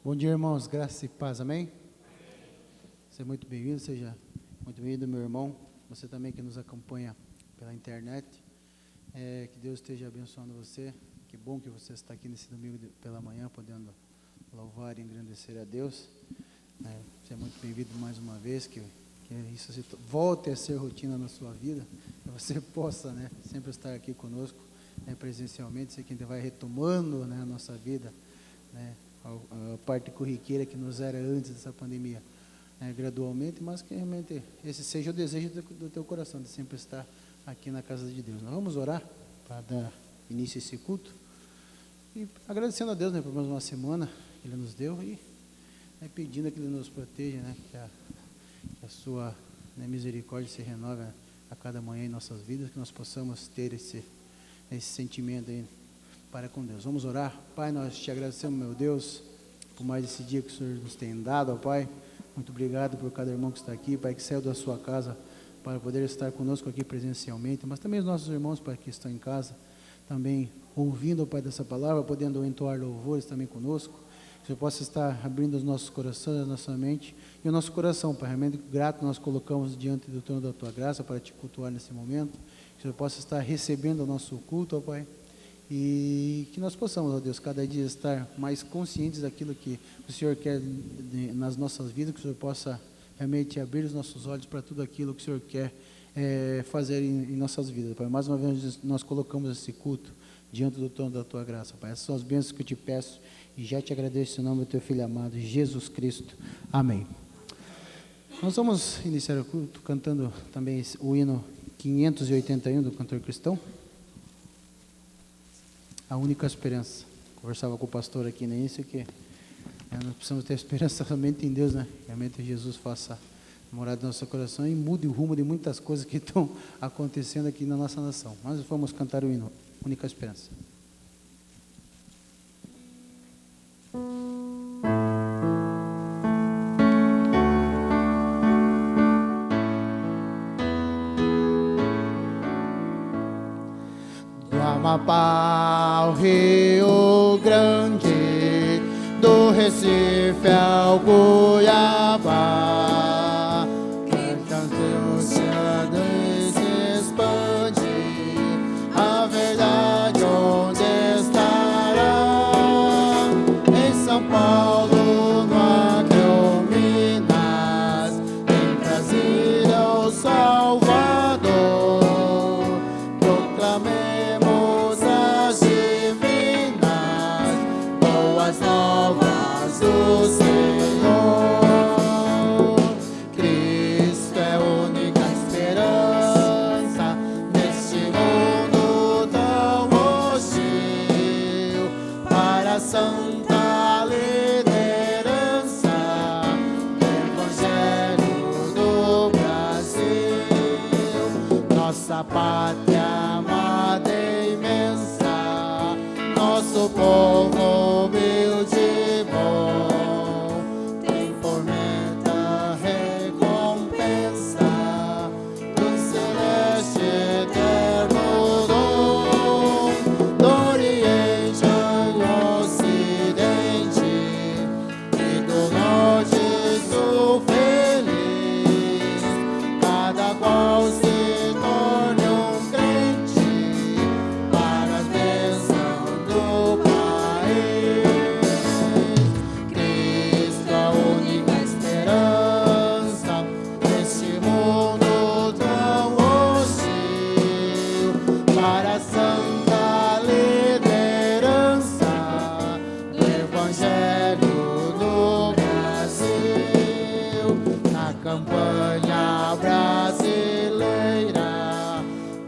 Bom dia, irmãos, graça e paz, amém? Seja muito bem-vindo, seja muito bem-vindo, meu irmão, você também que nos acompanha pela internet, que Deus esteja abençoando você, que bom que você está aqui nesse domingo pela manhã, podendo louvar e engrandecer a Deus, seja muito bem-vindo mais uma vez, que isso volte a ser rotina na sua vida, que você possa, sempre estar aqui conosco, presencialmente, sei que ainda vai retomando, a nossa vida, a parte corriqueira que nos era antes dessa pandemia, gradualmente, mas que realmente esse seja o desejo do teu coração, de sempre estar aqui na casa de Deus. Nós vamos orar para dar início a esse culto, e agradecendo a Deus, por mais uma semana que Ele nos deu, e pedindo que Ele nos proteja, que a sua misericórdia se renove a cada manhã em nossas vidas, que nós possamos ter esse sentimento aí para com Deus. Vamos orar. Pai, nós te agradecemos, meu Deus, por mais esse dia que o Senhor nos tem dado, ó Pai. Muito obrigado por cada irmão que está aqui, Pai, que saiu da sua casa para poder estar conosco aqui presencialmente, mas também os nossos irmãos, Pai, que estão em casa, também ouvindo, ó Pai, dessa palavra, podendo entoar louvores também conosco. Que o Senhor possa estar abrindo os nossos corações, a nossa mente e o nosso coração, Pai. Realmente grato nós colocamos diante do trono da Tua graça para te cultuar nesse momento. Que o Senhor possa estar recebendo o nosso culto, ó Pai. E que nós possamos, ó Deus, cada dia estar mais conscientes daquilo que o Senhor quer nas nossas vidas, que o Senhor possa realmente abrir os nossos olhos para tudo aquilo que o Senhor quer fazer em nossas vidas, Pai. Mais uma vez nós colocamos esse culto diante do trono da Tua graça, Pai. Essas são as bênçãos que eu te peço e já te agradeço em nome do Teu Filho amado, Jesus Cristo. Amém. Nós vamos iniciar o culto cantando também o hino 581 do cantor cristão. A única esperança. Conversava com o pastor aqui no início que nós precisamos ter esperança somente em Deus, Realmente Jesus faça morada no nosso coração e mude o rumo de muitas coisas que estão acontecendo aqui na nossa nação. Mas vamos cantar o hino, Única Esperança. Amapá ao Rio Grande, do Recife ao Cuiabá, cantando o oceano se expande, a verdade onde estará? Em São Paulo, no Acre ou Minas, em Brasília ou Salvador, proclamemos novas do Senhor. Cristo é a única esperança neste mundo tão hostil. Para a santa liderança do Evangelho do Brasil, nossa pátria amada e imensa, nosso povo humilde e bom, tem tormenta recompensa do celeste eterno dom, do Oriente ao Ocidente e do Norte sul feliz, cada qual se torne um crente para a bênção do campanha brasileira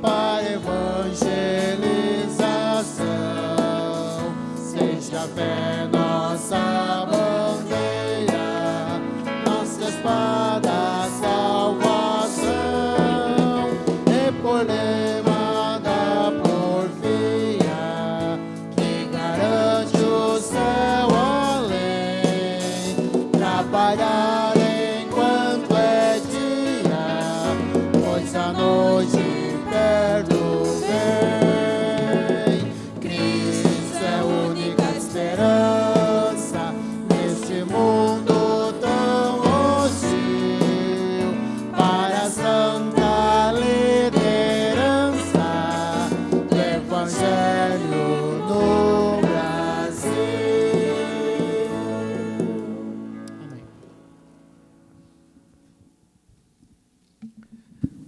para evangelização, seja a fé nossa bandeira, nossa espada, salvação, e por lema da porfia que garante o céu além, trabalhar a noite perto vem. Cristo é a única esperança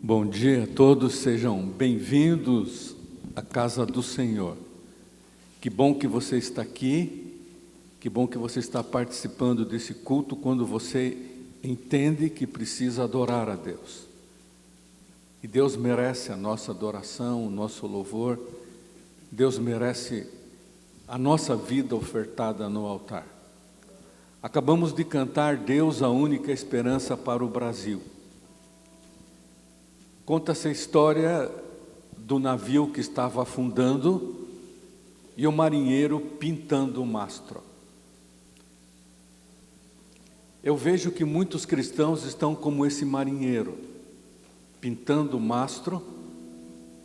Bom dia a todos, sejam bem-vindos à casa do Senhor. Que bom que você está aqui, que bom que você está participando desse culto quando você entende que precisa adorar a Deus. E Deus merece a nossa adoração, o nosso louvor, Deus merece a nossa vida ofertada no altar. Acabamos de cantar Deus, a única esperança para o Brasil. Conta-se a história do navio que estava afundando e o marinheiro pintando o mastro. Eu vejo que muitos cristãos estão como esse marinheiro, pintando o mastro,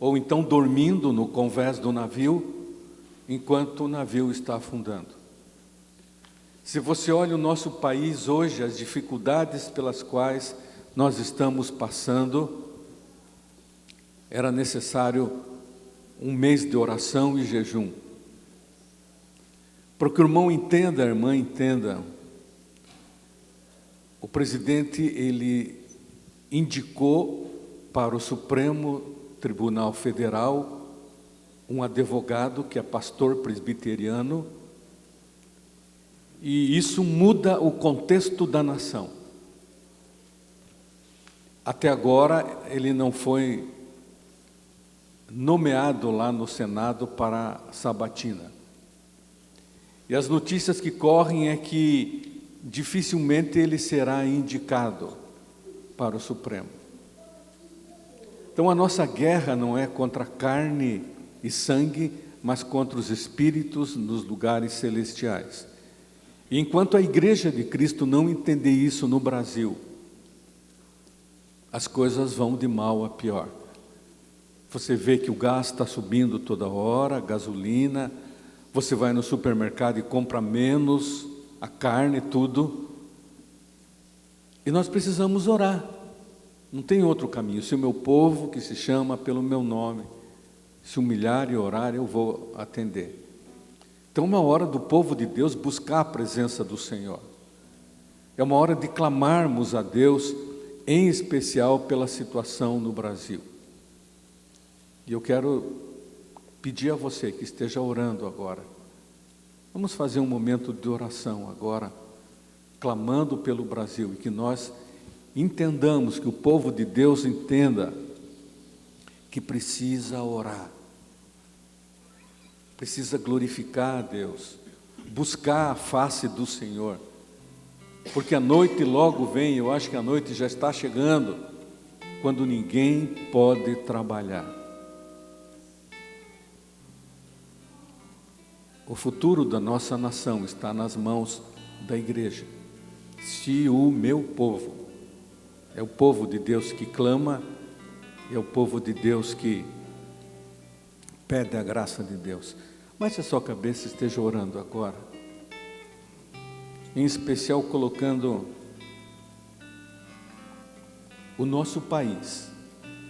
ou então dormindo no convés do navio, enquanto o navio está afundando. Se você olha o nosso país hoje, as dificuldades pelas quais nós estamos passando, era necessário um mês de oração e jejum. Para que o irmão entenda, a irmã entenda, o presidente, ele indicou para o Supremo Tribunal Federal um advogado que é pastor presbiteriano, e isso muda o contexto da nação. Até agora ele não foi nomeado lá no Senado para sabatina. E as notícias que correm é que dificilmente ele será indicado para o Supremo. Então a nossa guerra não é contra carne e sangue, mas contra os espíritos nos lugares celestiais. E enquanto a Igreja de Cristo não entender isso no Brasil, as coisas vão de mal a pior. Você vê que o gás está subindo toda hora, a gasolina, você vai no supermercado e compra menos, a carne, tudo. E nós precisamos orar, não tem outro caminho. Se o meu povo, que se chama pelo meu nome, se humilhar e orar, eu vou atender. Então é uma hora do povo de Deus buscar a presença do Senhor. É uma hora de clamarmos a Deus, em especial pela situação no Brasil. E eu quero pedir a você que esteja orando agora. Vamos fazer um momento de oração agora, clamando pelo Brasil, e que nós entendamos, que o povo de Deus entenda que precisa orar, precisa glorificar a Deus, buscar a face do Senhor, porque a noite logo vem. Eu acho que a noite já está chegando, quando ninguém pode trabalhar. O futuro da nossa nação está nas mãos da igreja. Se o meu povo, é o povo de Deus que clama, é o povo de Deus que pede a graça de Deus. Baixe a sua cabeça e esteja orando agora. Em especial colocando o nosso país,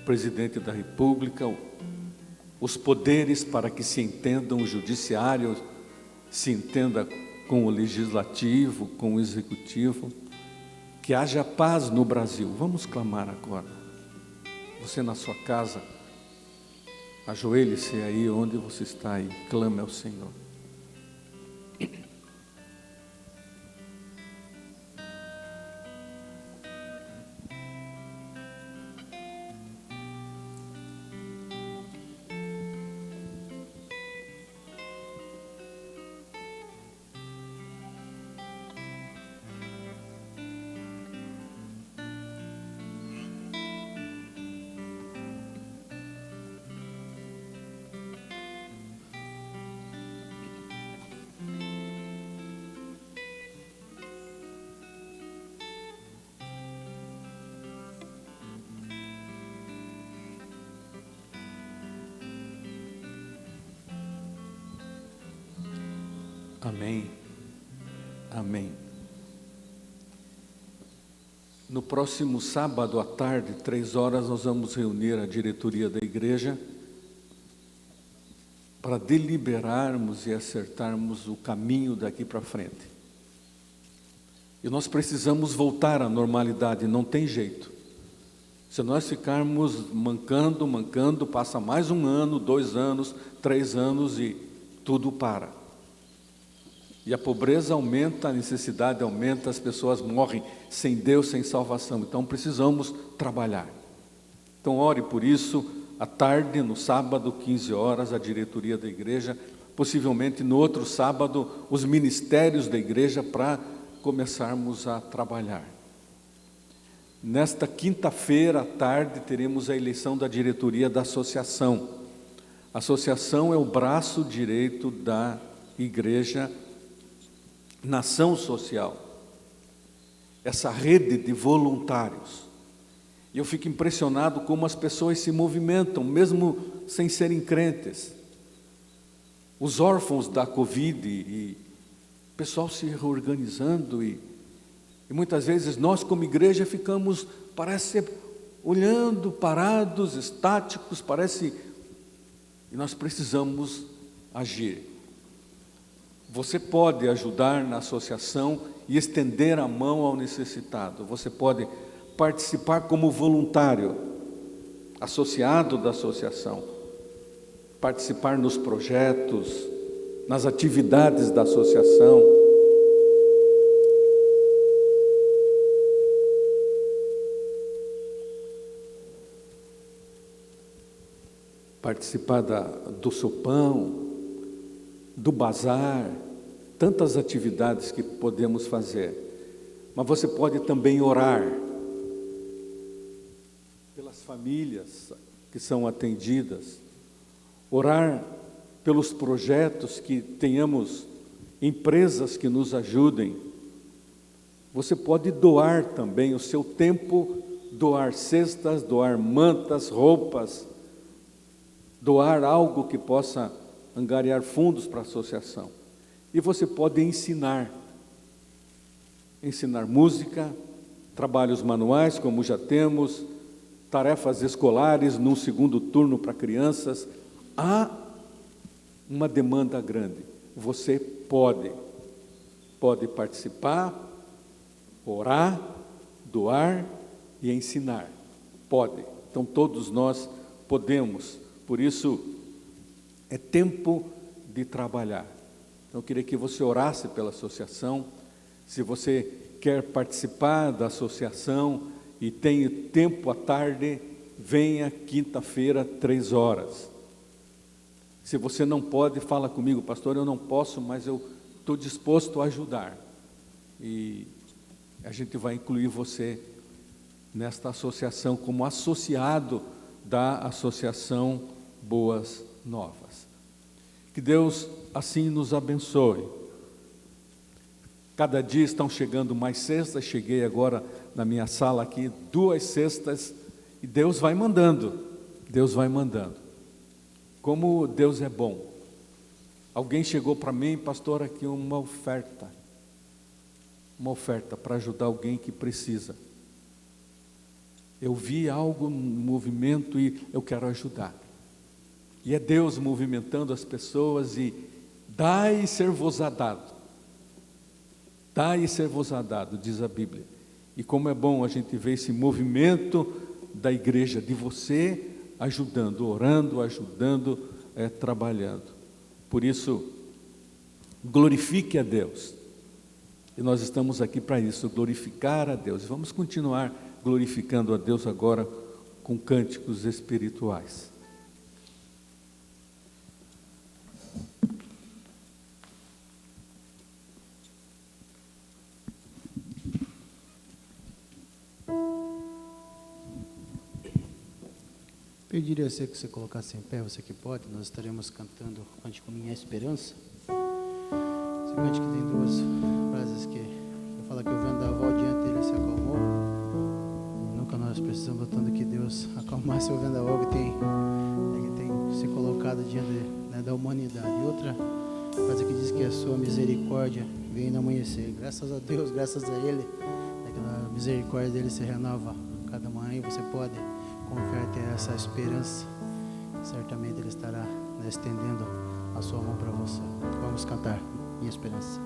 o presidente da República, os poderes, para que se entendam, o judiciário se entenda com o legislativo, com o executivo, que haja paz no Brasil. Vamos clamar agora. Você na sua casa, ajoelhe-se aí onde você está e clame ao Senhor. Amém. Amém. No próximo sábado à tarde, 3h, nós vamos reunir a diretoria da igreja para deliberarmos e acertarmos o caminho daqui para frente. E nós precisamos voltar à normalidade, não tem jeito. Se nós ficarmos mancando, passa mais 1 ano, 2 anos, 3 anos e tudo para. E a pobreza aumenta, a necessidade aumenta, as pessoas morrem sem Deus, sem salvação. Então precisamos trabalhar. Então ore por isso, à tarde, no sábado, 15 horas, a diretoria da igreja, possivelmente no outro sábado, os ministérios da igreja, para começarmos a trabalhar. Nesta quinta-feira à tarde teremos a eleição da diretoria da associação. A associação é o braço direito da igreja Nação Social, essa rede de voluntários. E eu fico impressionado como as pessoas se movimentam, mesmo sem serem crentes. Os órfãos da Covid, e o pessoal se reorganizando, e muitas vezes nós como igreja ficamos, parece, olhando, parados, estáticos, e nós precisamos agir. Você pode ajudar na associação e estender a mão ao necessitado. Você pode participar como voluntário, associado da associação, participar nos projetos, nas atividades da associação. Participar do sopão, do bazar, tantas atividades que podemos fazer. Mas você pode também orar pelas famílias que são atendidas, orar pelos projetos, que tenhamos empresas que nos ajudem. Você pode doar também o seu tempo, doar cestas, doar mantas, roupas, doar algo que possa angariar fundos para a associação. E você pode ensinar música, trabalhos manuais, como já temos, tarefas escolares num segundo turno para crianças. Há uma demanda grande. Você pode participar, orar, doar e ensinar. Pode. Então todos nós podemos. Por isso, é tempo de trabalhar. Então, eu queria que você orasse pela associação. Se você quer participar da associação e tem tempo à tarde, venha quinta-feira, 3 horas. Se você não pode, fala comigo, pastor, eu não posso, mas eu estou disposto a ajudar. E a gente vai incluir você nesta associação como associado da Associação Boas Novas. Que Deus assim nos abençoe. Cada dia estão chegando mais cestas. Cheguei agora na minha sala aqui, 2 cestas, e Deus vai mandando. Como Deus é bom. Alguém chegou para mim, pastor, aqui uma oferta para ajudar alguém que precisa. Eu vi algo no movimento e eu quero ajudar. E é Deus movimentando as pessoas, e dai e ser-vos-á dado. Dai e ser-vos-á dado, diz a Bíblia. E como é bom a gente ver esse movimento da igreja, de você ajudando, orando, ajudando, trabalhando. Por isso, glorifique a Deus. E nós estamos aqui para isso, glorificar a Deus. E vamos continuar glorificando a Deus agora com cânticos espirituais. Pediria a você que você colocasse em pé, você que pode. Nós estaremos cantando o cântico Minha Esperança. Esse cântico tem 2 frases que fala que o vendaval diante dele se acalmou. Nunca nós precisamos tanto que Deus acalmasse o vendaval que tem se colocado diante da humanidade. E outra frase que diz que a sua misericórdia vem no amanhecer. Graças a Deus, graças a Ele, a misericórdia dele se renova cada manhã, e você pode confiar, ter essa esperança. Certamente Ele estará estendendo a sua mão para você. Vamos cantar Minha Esperança.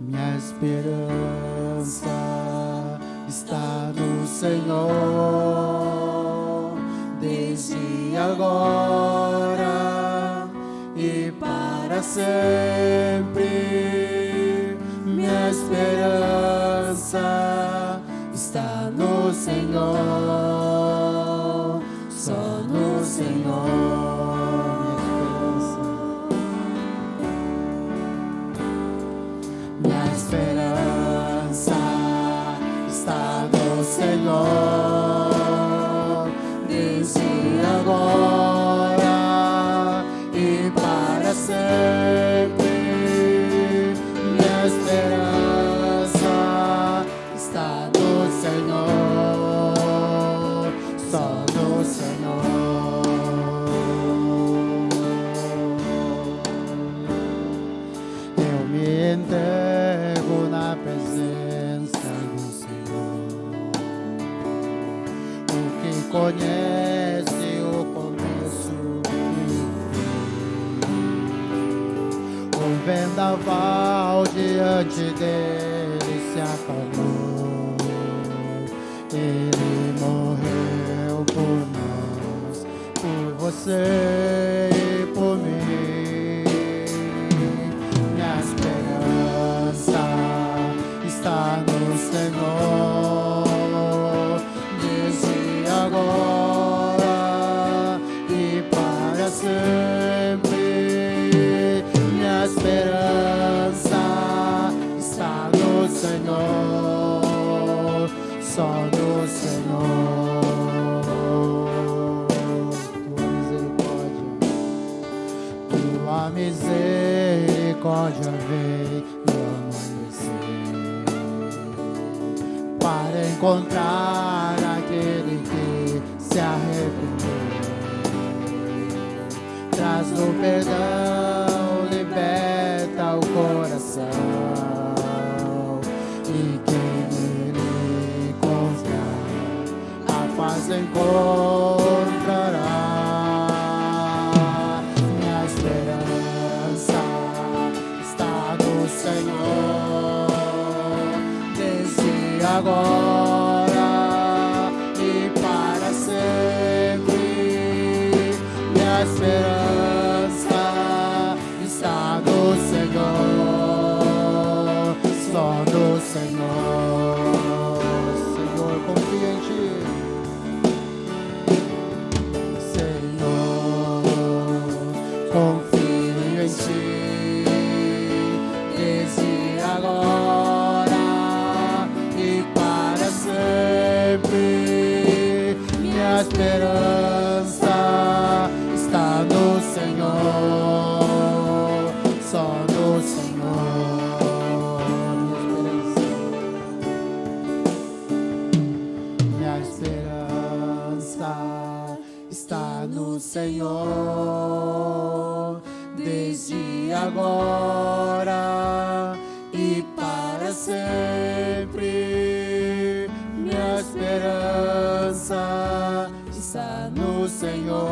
Minha esperança está no Senhor, desde agora e para sempre. Minha esperança está no Senhor, só no Senhor. Minha esperança está no Senhor, desde agora e para sempre. Minha esperança está no Senhor, só no Senhor. Eu me entrego na presença do Senhor, o que conhece o começo e o fim. O vendaval diante dele se acalmou, ele morreu por nós, por você e por mim. Minha esperança está no Senhor, desde agora e para sempre. Minha esperança está no Senhor, só no Senhor. Tua misericórdia vem no amanhecer, para encontrar aquele que se arrependeu. Traz o perdão, liberta o coração, e quem nele confiar, a paz encontrará. Minha esperança está no Senhor, desde agora e para sempre. Minha esperança está no Senhor, só no Senhor. Senhor, confia em Ti. Senhor, confio em Ti, desde agora e para sempre. Minha esperança está no Senhor, só no Senhor. Minha esperança está no Senhor, desde agora e para sempre. Minha esperança está no Senhor,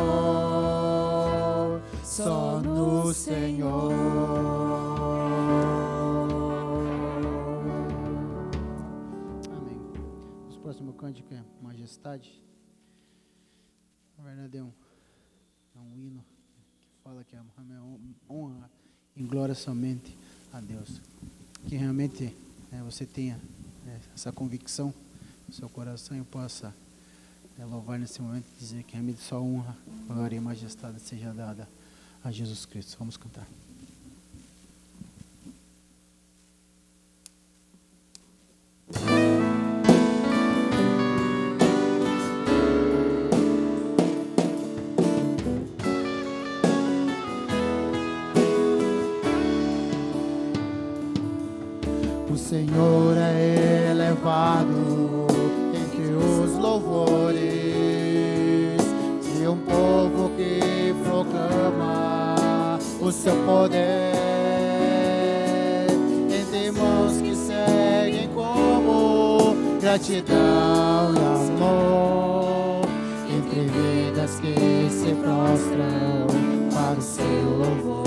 só no Senhor. Amém. O próximo cântico é Majestade. Na verdade é um hino que fala que a honra e glória somente a Deus. Que realmente você tenha essa convicção no seu coração e possa louvar nesse momento e dizer que realmente só honra, glória e majestade seja dada a Jesus Cristo. Vamos cantar. O Senhor é elevado entre os louvores de um povo que proclama o seu poder, entre mãos que seguem como gratidão e amor, entre vidas que se prostram para o seu louvor.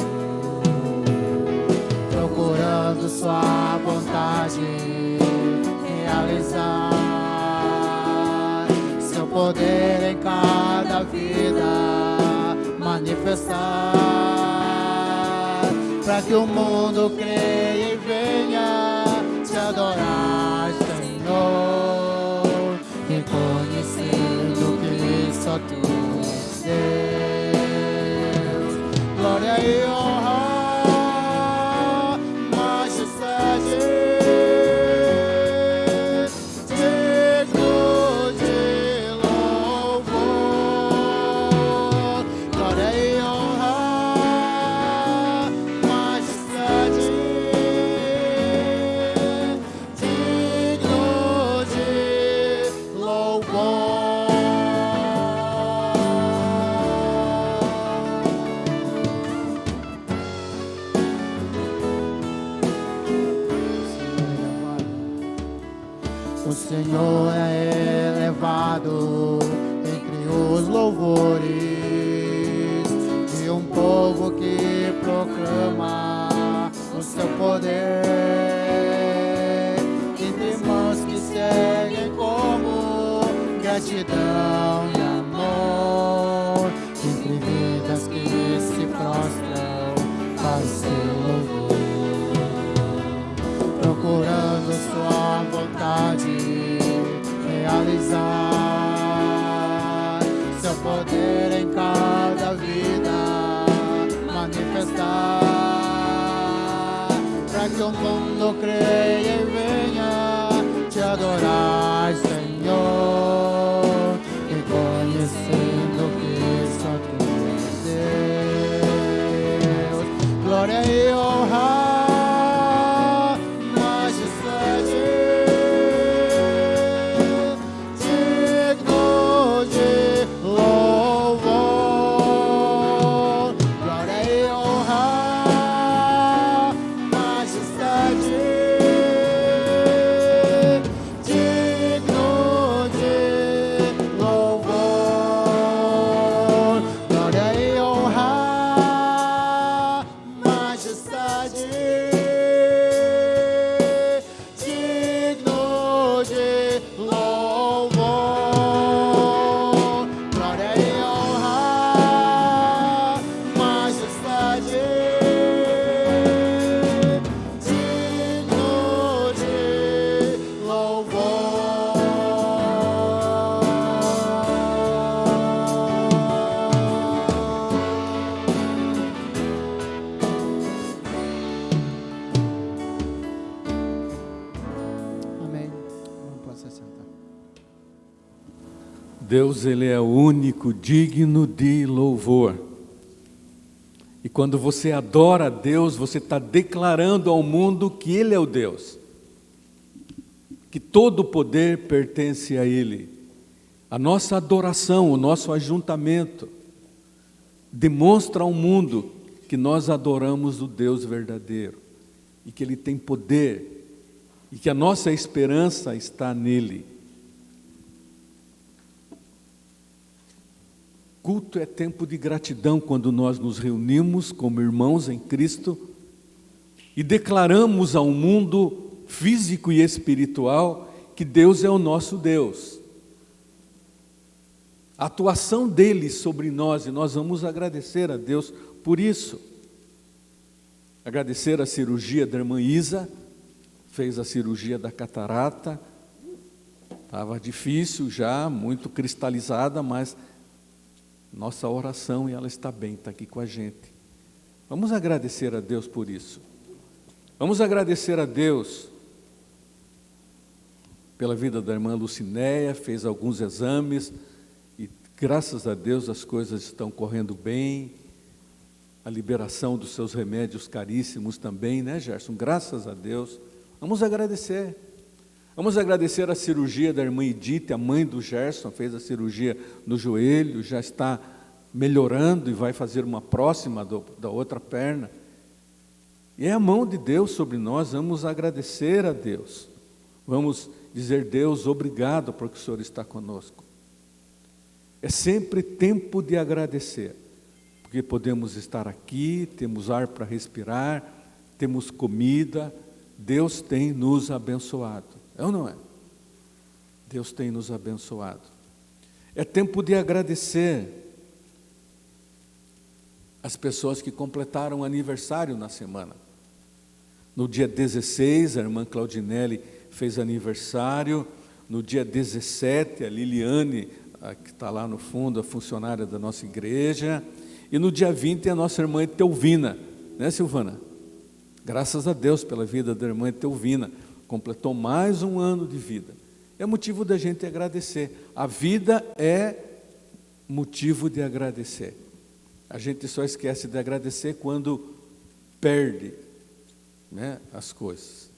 procurando sua vontade realizar, seu poder em cada vida manifestar, para que o mundo creia e venha te adorar, Senhor, reconhecendo que só tu és Deus. Glória e honra, majestade, digno de louvor. Glória e honra, majestade, digno de louvor. O Senhor é elevado entre os louvores de um povo que proclama o seu poder, entre mãos que seguem como gratidão e amor, entre vidas que se prostram para o seu louvor, procurando sua vontade realizar, seu poder em cada vida manifestar, para que o mundo creia e venha te adorar, Senhor, reconhecendo que só tu és Deus. Glória e honra, Deus, Ele é o único digno de louvor. E quando você adora a Deus, você está declarando ao mundo que Ele é o Deus, que todo o poder pertence a Ele. A nossa adoração, o nosso ajuntamento, demonstra ao mundo que nós adoramos o Deus verdadeiro, e que Ele tem poder, e que a nossa esperança está nele. Culto é tempo de gratidão quando nós nos reunimos como irmãos em Cristo e declaramos ao mundo físico e espiritual que Deus é o nosso Deus. A atuação dele sobre nós, e nós vamos agradecer a Deus por isso. Agradecer a cirurgia da irmã Isa, fez a cirurgia da catarata, estava difícil já, muito cristalizada, mas nossa oração, e ela está bem, está aqui com a gente. Vamos agradecer a Deus por isso. Vamos agradecer a Deus pela vida da irmã Lucinéia, fez alguns exames e graças a Deus as coisas estão correndo bem. A liberação dos seus remédios caríssimos também, né, Gerson? Graças a Deus. Vamos agradecer. Vamos agradecer a cirurgia da irmã Edith, a mãe do Gerson, fez a cirurgia no joelho, já está melhorando e vai fazer uma próxima da outra perna. E é a mão de Deus sobre nós, vamos agradecer a Deus. Vamos dizer, Deus, obrigado porque o Senhor está conosco. É sempre tempo de agradecer, porque podemos estar aqui, temos ar para respirar, temos comida, Deus tem nos abençoado. É ou não é? Deus tem nos abençoado. É tempo de agradecer as pessoas que completaram aniversário na semana. No dia 16, a irmã Claudinelli fez aniversário. No dia 17, a Liliane, que está lá no fundo, a funcionária da nossa igreja. E no dia 20, a nossa irmã Etelvina, né, Silvana? Graças a Deus pela vida da irmã Etelvina, completou mais um ano de vida. É motivo da gente agradecer. A vida é motivo de agradecer. A gente só esquece de agradecer quando perde, né, as coisas.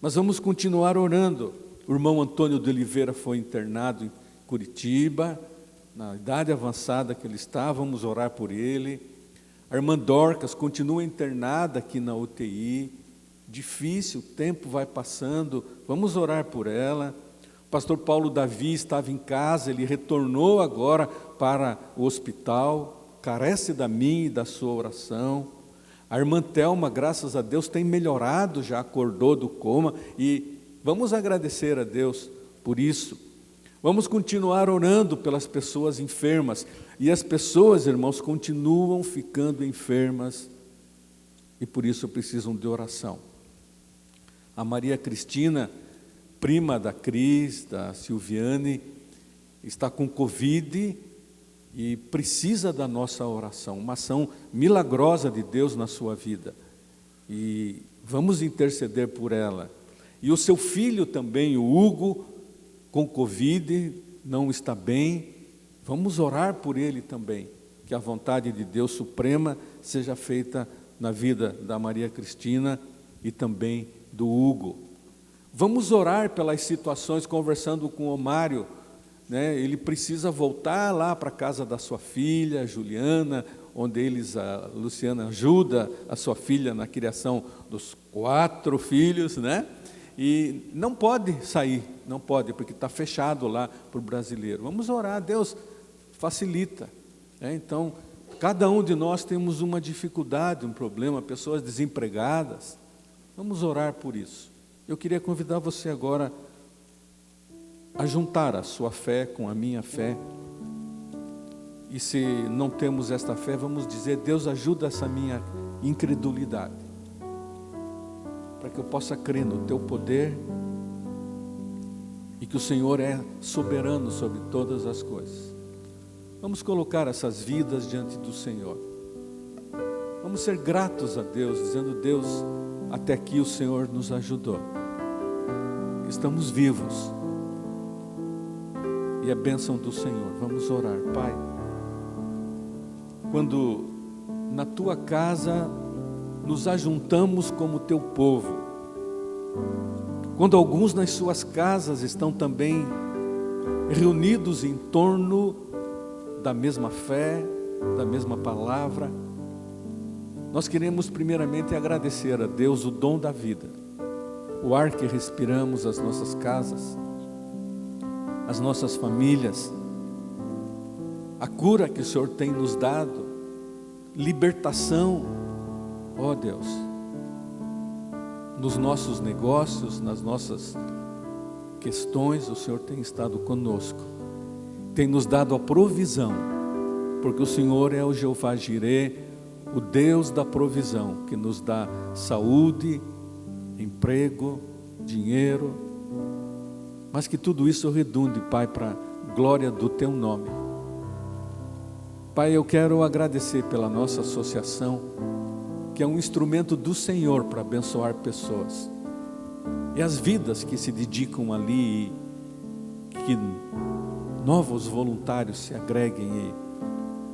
Mas vamos continuar orando. O irmão Antônio de Oliveira foi internado em Curitiba, na idade avançada que ele está, vamos orar por ele. A irmã Dorcas continua internada aqui na UTI, difícil, o tempo vai passando, vamos orar por ela. O pastor Paulo Davi estava em casa, ele retornou agora para o hospital, carece da minha e da sua oração. A irmã Thelma, graças a Deus, tem melhorado, já acordou do coma, e vamos agradecer a Deus por isso. Vamos continuar orando pelas pessoas enfermas. E as pessoas, irmãos, continuam ficando enfermas e por isso precisam de oração. A Maria Cristina, prima da Cris, da Silviane, está com Covid e precisa da nossa oração, uma ação milagrosa de Deus na sua vida. E vamos interceder por ela. E o seu filho também, o Hugo, com Covid, não está bem. Vamos orar por ele também, que a vontade de Deus suprema seja feita na vida da Maria Cristina e também do Hugo. Vamos orar pelas situações, conversando com o Mário, né? Ele precisa voltar lá para a casa da sua filha, a Juliana, onde a Luciana ajuda a sua filha na criação dos 4 filhos, né? E não pode sair, não pode, porque está fechado lá para o brasileiro. Vamos orar, Deus facilita, né? Então, cada um de nós temos uma dificuldade, um problema, pessoas desempregadas. Vamos orar por isso. Eu queria convidar você agora a juntar a sua fé com a minha fé. E se não temos esta fé, vamos dizer: Deus, ajuda essa minha incredulidade, para que eu possa crer no Teu poder e que o Senhor é soberano sobre todas as coisas. Vamos colocar essas vidas diante do Senhor. Vamos ser gratos a Deus, dizendo: Deus, até aqui o Senhor nos ajudou. Estamos vivos. E a bênção do Senhor. Vamos orar. Pai, quando na Tua casa nos ajuntamos como Teu povo, quando alguns nas suas casas estão também reunidos em torno da mesma fé, da mesma palavra, nós queremos primeiramente agradecer a Deus o dom da vida, o ar que respiramos, as nossas casas, as nossas famílias, a cura que o Senhor tem nos dado, libertação, ó Deus, nos nossos negócios, nas nossas questões, o Senhor tem estado conosco, tem nos dado a provisão, porque o Senhor é o Jeová Jirê, o Deus da provisão, que nos dá saúde, emprego, dinheiro, mas que tudo isso redunde, Pai, para a glória do Teu nome. Pai, eu quero agradecer pela nossa associação, que é um instrumento do Senhor para abençoar pessoas, e as vidas que se dedicam ali, que novos voluntários se agreguem e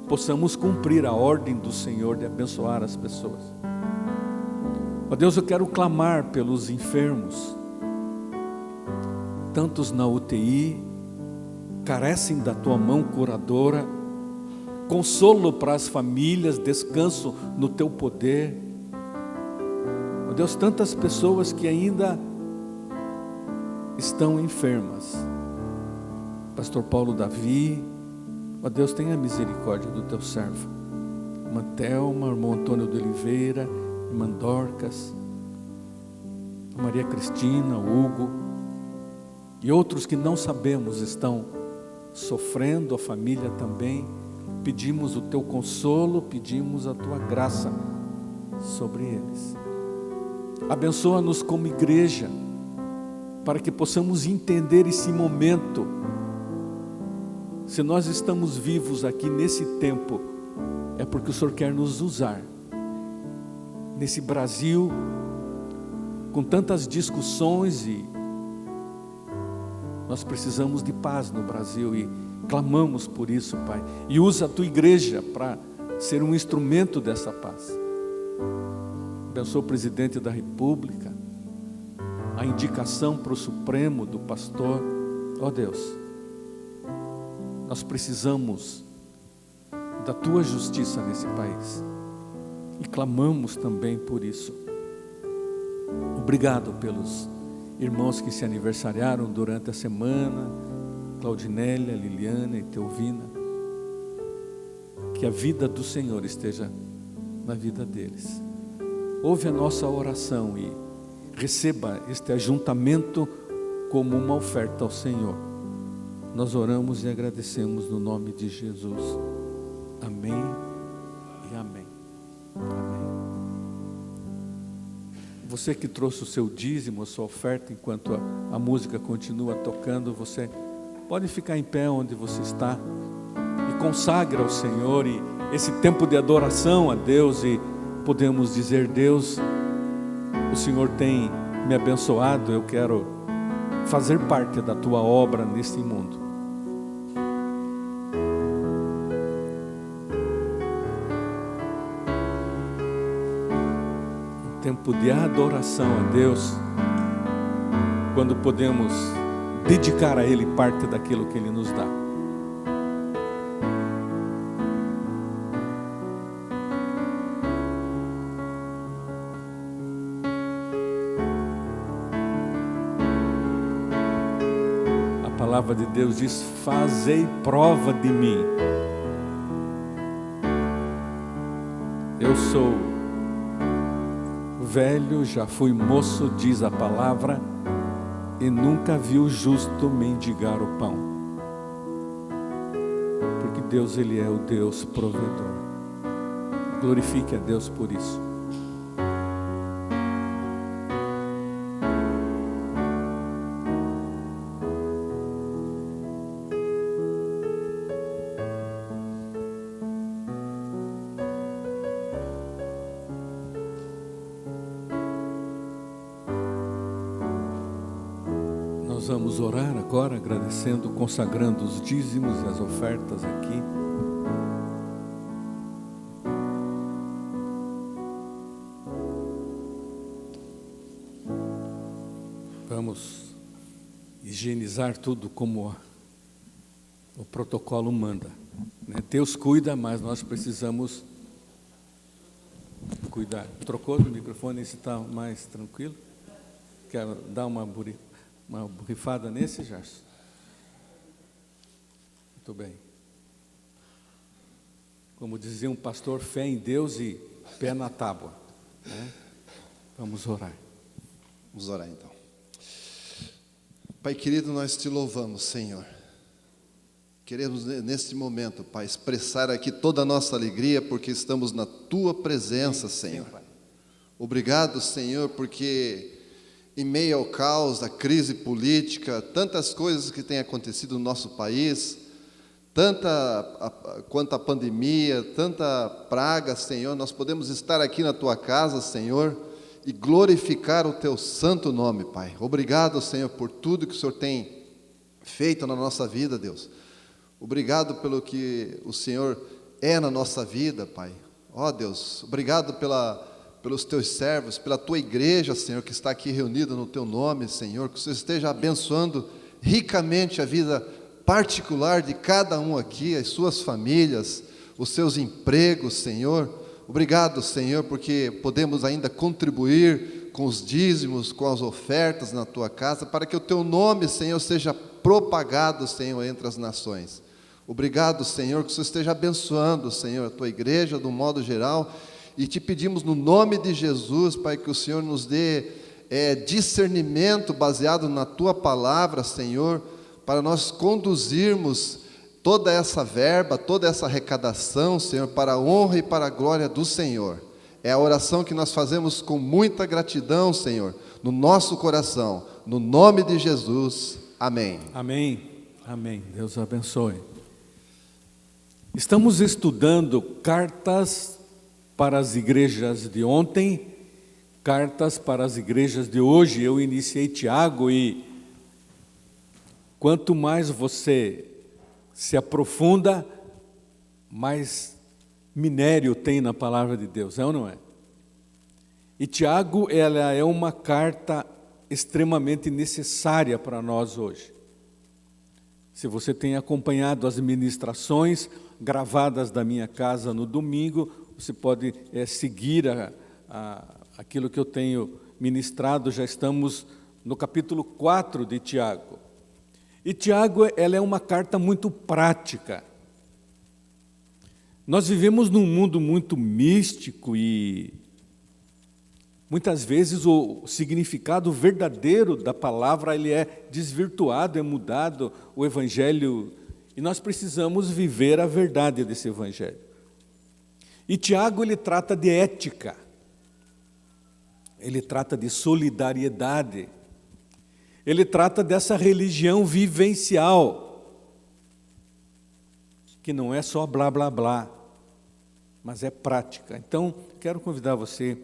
possamos cumprir a ordem do Senhor de abençoar as pessoas. Ó Deus, eu quero clamar pelos enfermos, tantos na UTI, carecem da Tua mão curadora, consolo para as famílias, descanso no Teu poder. Ó Deus, tantas pessoas que ainda estão enfermas. Pastor Paulo Davi, ó Deus, tenha misericórdia do Teu servo. Irmã Thelma, irmão Antônio de Oliveira, irmã Dorcas, a Maria Cristina, o Hugo e outros que não sabemos estão sofrendo, a família também. Pedimos o teu consolo, pedimos a tua graça sobre eles. Abençoa-nos como igreja, para que possamos entender esse momento. Se nós estamos vivos aqui nesse tempo, é porque o Senhor quer nos usar. Nesse Brasil, com tantas discussões, e nós precisamos de paz no Brasil e clamamos por isso, Pai. E usa a tua igreja para ser um instrumento dessa paz. Abençoa o presidente da República, a indicação para o Supremo do pastor. Ó Deus, nós precisamos da tua justiça nesse país e clamamos também por isso. Obrigado pelos irmãos que se aniversariaram durante a semana, Claudinélia, Liliana e Teovina. Que a vida do Senhor esteja na vida deles. Ouve a nossa oração e receba este ajuntamento como uma oferta ao Senhor. Nós oramos e agradecemos no nome de Jesus. Amém e amém. Amém. Você que trouxe o seu dízimo, a sua oferta, enquanto a música continua tocando, você pode ficar em pé onde você está e consagra ao Senhor e esse tempo de adoração a Deus, e podemos dizer: Deus, o Senhor tem me abençoado, eu quero fazer parte da tua obra neste mundo. Um tempo de adoração a Deus, quando podemos dedicar a Ele parte daquilo que Ele nos dá. A palavra de Deus diz: fazei prova de mim. Eu sou velho, já fui moço, diz a palavra, e nunca vi o justo mendigar o pão. Porque Deus, Ele é o Deus provedor. Glorifique a Deus por isso. Nós vamos orar agora, agradecendo, consagrando os dízimos e as ofertas aqui. Vamos higienizar tudo como o protocolo manda, né? Deus cuida, mas nós precisamos cuidar. Trocou do microfone, esse está mais tranquilo? Quer dar uma borrifada nesse, Gerson? Muito bem. Como dizia um pastor, fé em Deus e pé na tábua, né? Vamos orar. Vamos orar então. Pai querido, nós te louvamos, Senhor. Queremos neste momento, Pai, expressar aqui toda a nossa alegria, porque estamos na tua presença, Senhor. Obrigado, Senhor, porque em meio ao caos, à crise política, tantas coisas que têm acontecido no nosso país, quanto a pandemia, tanta praga, Senhor, nós podemos estar aqui na tua casa, Senhor, e glorificar o teu santo nome, Pai. Obrigado, Senhor, por tudo que o Senhor tem feito na nossa vida, Deus. Obrigado pelo que o Senhor é na nossa vida, Pai. Ó Deus, obrigado pelos teus servos, pela tua igreja, Senhor, que está aqui reunida no teu nome, Senhor, que o Senhor esteja abençoando ricamente a vida particular de cada um aqui, as suas famílias, os seus empregos, Senhor. Obrigado, Senhor, porque podemos ainda contribuir com os dízimos, com as ofertas na tua casa, para que o teu nome, Senhor, seja propagado, Senhor, entre as nações. Obrigado, Senhor, que o Senhor esteja abençoando, Senhor, a tua igreja, de um modo geral, E te pedimos no nome de Jesus, Pai, que o Senhor nos dê discernimento baseado na Tua palavra, Senhor, para nós conduzirmos toda essa verba, toda essa arrecadação, Senhor, para a honra e para a glória do Senhor. É a oração que nós fazemos com muita gratidão, Senhor, no nosso coração, no nome de Jesus. Amém. Amém. Amém. Deus abençoe. Estamos estudando cartas para as igrejas de ontem, cartas para as igrejas de hoje. Eu iniciei Tiago e quanto mais você se aprofunda, mais minério tem na palavra de Deus, é ou não é? E Tiago, ela é uma carta extremamente necessária para nós hoje. Se você tem acompanhado as ministrações gravadas da minha casa no domingo, você pode seguir aquilo que eu tenho ministrado. Já estamos no capítulo 4 de Tiago. E Tiago, ela é uma carta muito prática. Nós vivemos num mundo muito místico e muitas vezes o significado verdadeiro da palavra ele é desvirtuado, é mudado, o evangelho, e nós precisamos viver a verdade desse evangelho. E Tiago, ele trata de ética, ele trata de solidariedade, ele trata dessa religião vivencial, que não é só blá blá blá, mas é prática. Então, quero convidar você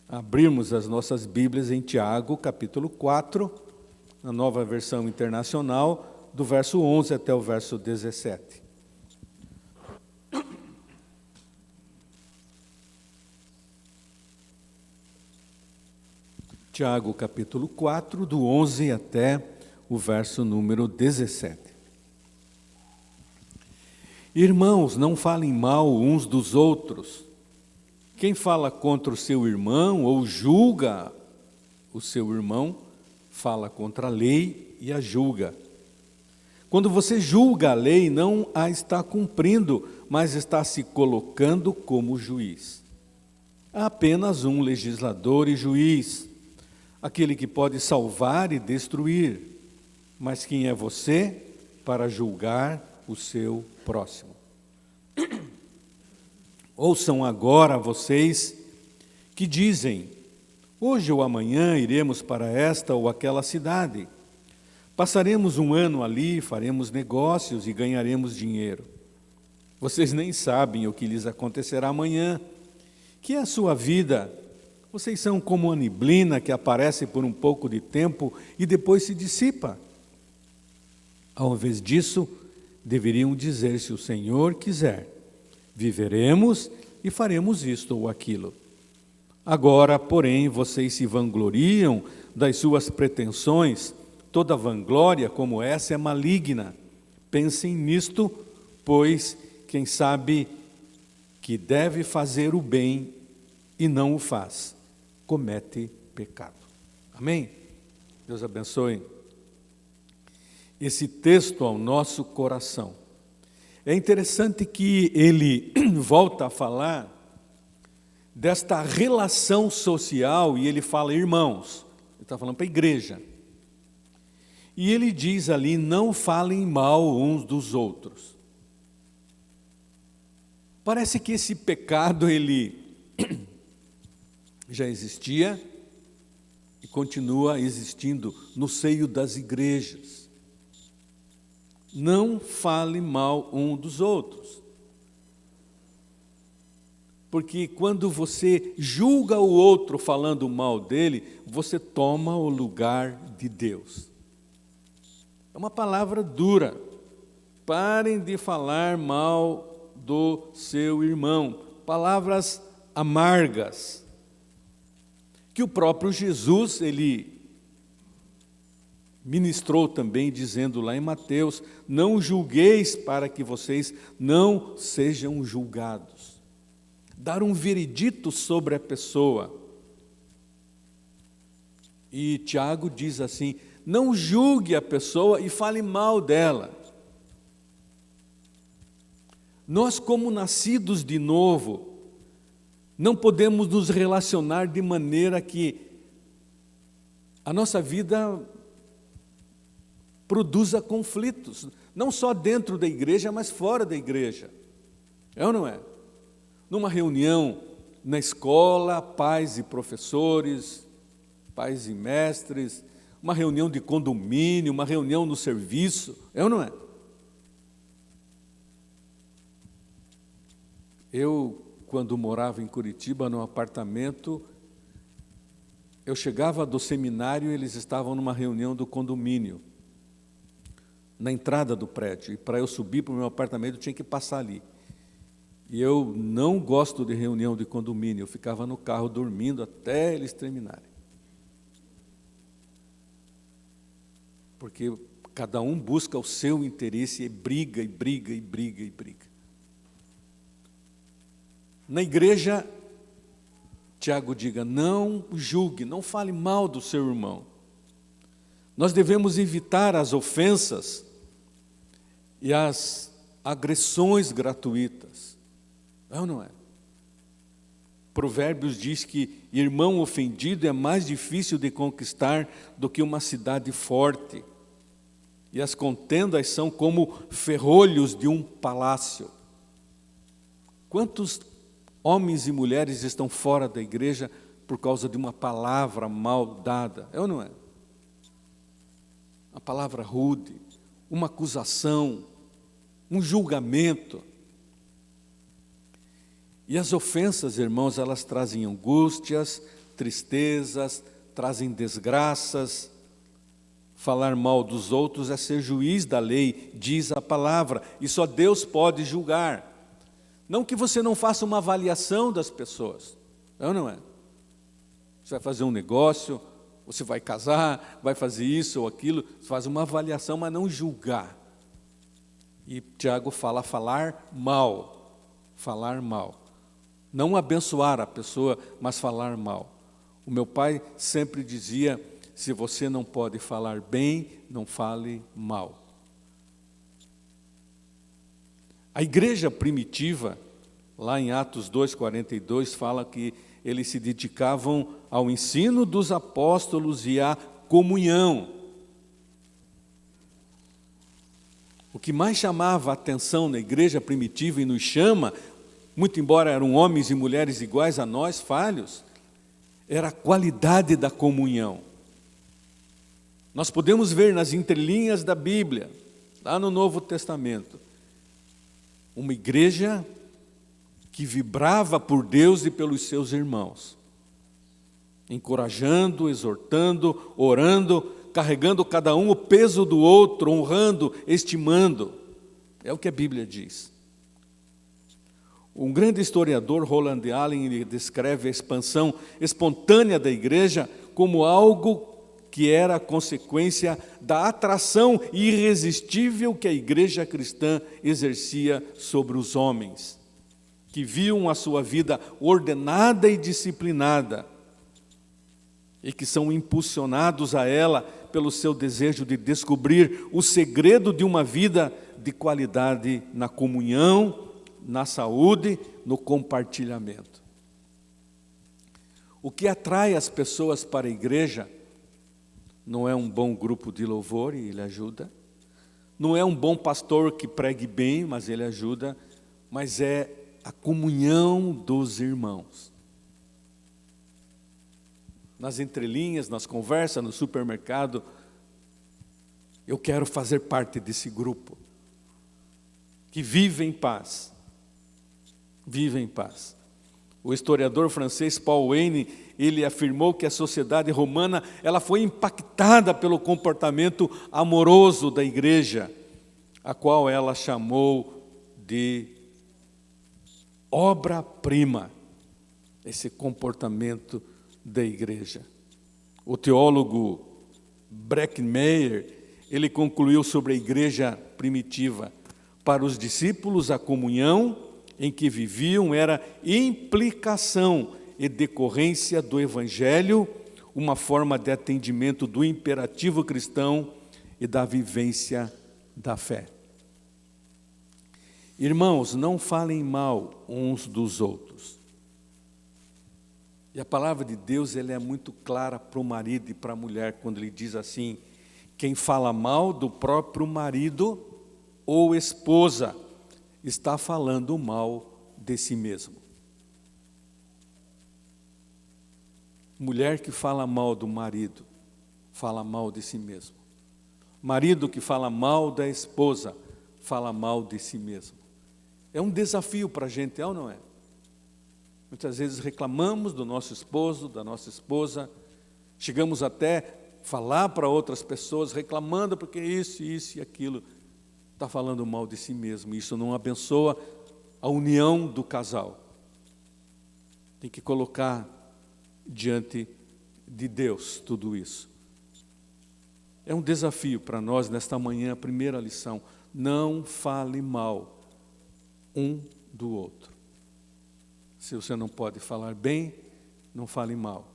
a abrirmos as nossas Bíblias em Tiago, capítulo 4, na Nova Versão Internacional, do verso 11 até o verso 17. Tiago, capítulo 4, do 11 até o verso número 17. Irmãos, não falem mal uns dos outros. Quem fala contra o seu irmão ou julga o seu irmão, fala contra a lei e a julga. Quando você julga a lei, não a está cumprindo, mas está se colocando como juiz. Há apenas um legislador e juiz, aquele que pode salvar e destruir. Mas quem é você para julgar o seu próximo? Ouçam agora vocês que dizem: hoje ou amanhã iremos para esta ou aquela cidade. Passaremos um ano ali, faremos negócios e ganharemos dinheiro. Vocês nem sabem o que lhes acontecerá amanhã. Que é a sua vida? Vocês são como a neblina que aparece por um pouco de tempo e depois se dissipa. Ao invés disso, deveriam dizer: se o Senhor quiser, viveremos e faremos isto ou aquilo. Agora, porém, vocês se vangloriam das suas pretensões. Toda vanglória como essa é maligna. Pensem nisto, pois quem sabe que deve fazer o bem e não o faz, comete pecado. Amém? Deus abençoe esse texto ao nosso coração. É interessante que ele volta a falar desta relação social, e ele fala irmãos, ele está falando para a igreja. E ele diz ali: não falem mal uns dos outros. Parece que esse pecado ele já existia e continua existindo no seio das igrejas. Não fale mal um dos outros. Porque quando você julga o outro falando mal dele, você toma o lugar de Deus. É uma palavra dura. Parem de falar mal do seu irmão. Palavras amargas. Que o próprio Jesus, ele ministrou também, dizendo lá em Mateus: não julgueis para que vocês não sejam julgados. Dar um veredito sobre a pessoa. E Tiago diz assim: não julgue a pessoa e fale mal dela. Nós, como nascidos de novo, Não podemos nos relacionar de maneira que a nossa vida produza conflitos, não só dentro da igreja, mas fora da igreja. É ou não é? Numa reunião na escola, pais e professores, pais e mestres, uma reunião de condomínio, uma reunião no serviço, é ou não é? Eu, quando morava em Curitiba, num apartamento, eu chegava do seminário e eles estavam numa reunião do condomínio, na entrada do prédio, e para eu subir para o meu apartamento eu tinha que passar ali. E eu não gosto de reunião de condomínio, eu ficava no carro dormindo até eles terminarem. Porque cada um busca o seu interesse e briga, e briga, e briga, e briga. Na igreja, Tiago diga, não julgue, não fale mal do seu irmão. Nós devemos evitar as ofensas e as agressões gratuitas. É ou não é? Provérbios diz que irmão ofendido é mais difícil de conquistar do que uma cidade forte. E as contendas são como ferrolhos de um palácio. Quantos homens e mulheres estão fora da igreja por causa de uma palavra mal dada? É ou não é? Uma palavra rude, uma acusação, um julgamento. E as ofensas, irmãos, elas trazem angústias, tristezas, trazem desgraças. Falar mal dos outros é ser juiz da lei, diz a palavra, e só Deus pode julgar. Não que você não faça uma avaliação das pessoas, é ou não é? Você vai fazer um negócio, você vai casar, vai fazer isso ou aquilo, você faz uma avaliação, mas não julgar. E Tiago fala falar mal, falar mal. Não abençoar a pessoa, mas falar mal. O meu pai sempre dizia, se você não pode falar bem, não fale mal. A igreja primitiva, lá em Atos 2:42, fala que eles se dedicavam ao ensino dos apóstolos e à comunhão. O que mais chamava a atenção na igreja primitiva e nos chama, muito embora eram homens e mulheres iguais a nós, falhos, era a qualidade da comunhão. Nós podemos ver nas entrelinhas da Bíblia, lá no Novo Testamento, uma igreja que vibrava por Deus e pelos seus irmãos, encorajando, exortando, orando, carregando cada um o peso do outro, honrando, estimando. É o que a Bíblia diz. Um grande historiador, Roland Allen, ele descreve a expansão espontânea da igreja como algo que era a consequência da atração irresistível que a igreja cristã exercia sobre os homens, que viam a sua vida ordenada e disciplinada, e que são impulsionados a ela pelo seu desejo de descobrir o segredo de uma vida de qualidade na comunhão, na saúde, no compartilhamento. O que atrai as pessoas para a igreja não é um bom grupo de louvor, e ele ajuda. Não é um bom pastor que pregue bem, mas ele ajuda. Mas é a comunhão dos irmãos. Nas entrelinhas, nas conversas, no supermercado, eu quero fazer parte desse grupo que vive em paz. Vive em paz. O historiador francês Paul Wayne, ele afirmou que a sociedade romana ela foi impactada pelo comportamento amoroso da igreja, a qual ela chamou de obra-prima, esse comportamento da igreja. O teólogo Breckenmeyer, ele concluiu sobre a igreja primitiva: para os discípulos a comunhão em que viviam era implicação e decorrência do Evangelho, uma forma de atendimento do imperativo cristão e da vivência da fé. Irmãos, não falem mal uns dos outros. E a palavra de Deus, ela é muito clara para o marido e para a mulher, quando ele diz assim: quem fala mal do próprio marido ou esposa, está falando mal de si mesmo. Mulher que fala mal do marido, fala mal de si mesmo. Marido que fala mal da esposa, fala mal de si mesmo. É um desafio para a gente, é ou não é? Muitas vezes reclamamos do nosso esposo, da nossa esposa, chegamos até falar para outras pessoas, reclamando porque isso e aquilo, está falando mal de si mesmo. Isso não abençoa a união do casal. Tem que colocar diante de Deus tudo isso. É um desafio para nós nesta manhã, a primeira lição: não fale mal um do outro. Se você não pode falar bem, não fale mal.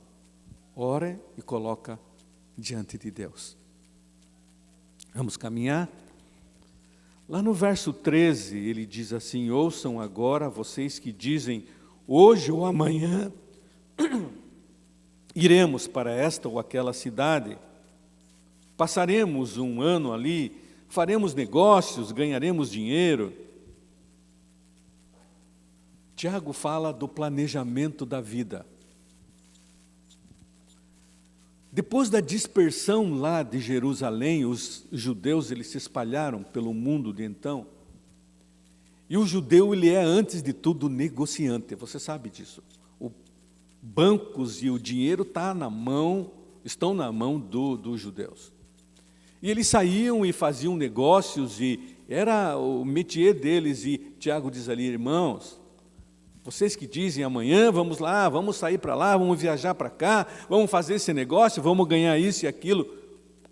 Ore e coloca diante de Deus. Vamos caminhar? Lá no verso 13, ele diz assim: ouçam agora vocês que dizem, hoje ou amanhã iremos para esta ou aquela cidade, passaremos um ano ali, faremos negócios, ganharemos dinheiro. Tiago fala do planejamento da vida. Depois da dispersão lá de Jerusalém, os judeus eles se espalharam pelo mundo de então. E o judeu ele é, antes de tudo, negociante. Você sabe disso. Os bancos e o dinheiro estão na mão dos judeus. E eles saíam e faziam negócios, e era o métier deles. E Tiago diz ali: irmãos, vocês que dizem amanhã, vamos lá, vamos sair para lá, vamos viajar para cá, vamos fazer esse negócio, vamos ganhar isso e aquilo.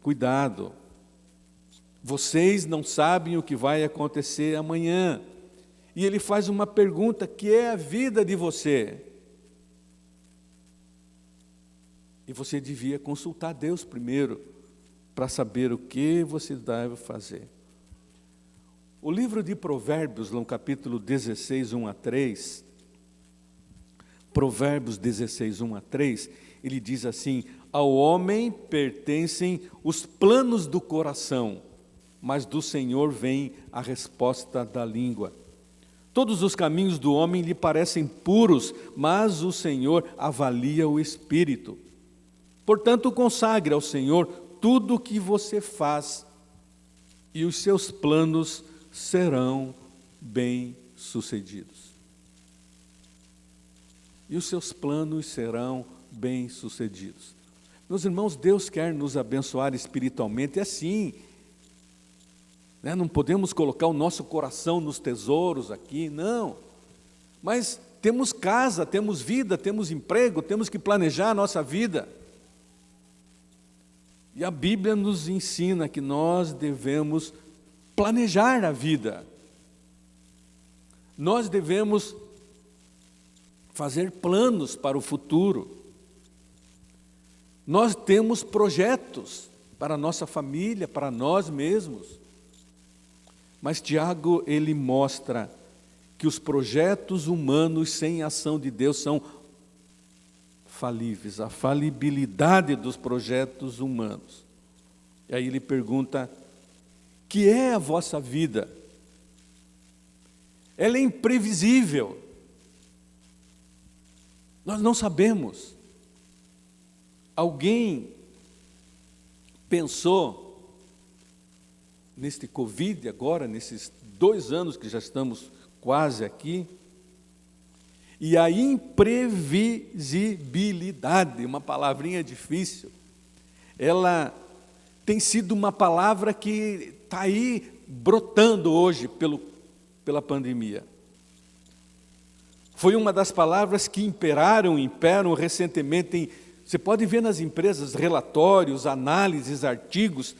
Cuidado, vocês não sabem o que vai acontecer amanhã. E ele faz uma pergunta: que é a vida de você? E você devia consultar Deus primeiro, para saber o que você deve fazer. O livro de Provérbios, no capítulo 16, 1 a 3, Provérbios 16, 1 a 3, ele diz assim: ao homem pertencem os planos do coração, mas do Senhor vem a resposta da língua. Todos os caminhos do homem lhe parecem puros, mas o Senhor avalia o espírito. Portanto, consagre ao Senhor tudo o que você faz, e os seus planos serão bem-sucedidos. E os seus planos serão bem-sucedidos. Meus irmãos, Deus quer nos abençoar espiritualmente, é assim. Não podemos colocar o nosso coração nos tesouros aqui, não. Mas temos casa, temos vida, temos emprego, temos que planejar a nossa vida. E a Bíblia nos ensina que nós devemos planejar a vida. Nós devemos fazer planos para o futuro. Nós temos projetos para a nossa família, para nós mesmos. Mas Tiago, ele mostra que os projetos humanos sem ação de Deus são falíveis, a falibilidade dos projetos humanos. E aí ele pergunta: que é a vossa vida? Ela é imprevisível. Nós não sabemos. Alguém pensou neste Covid agora, nesses 2 anos que já estamos quase aqui, e a imprevisibilidade, uma palavrinha difícil, ela tem sido uma palavra que está aí brotando hoje pela pandemia. Foi uma das palavras que imperam recentemente. Você pode ver nas empresas relatórios, análises, artigos,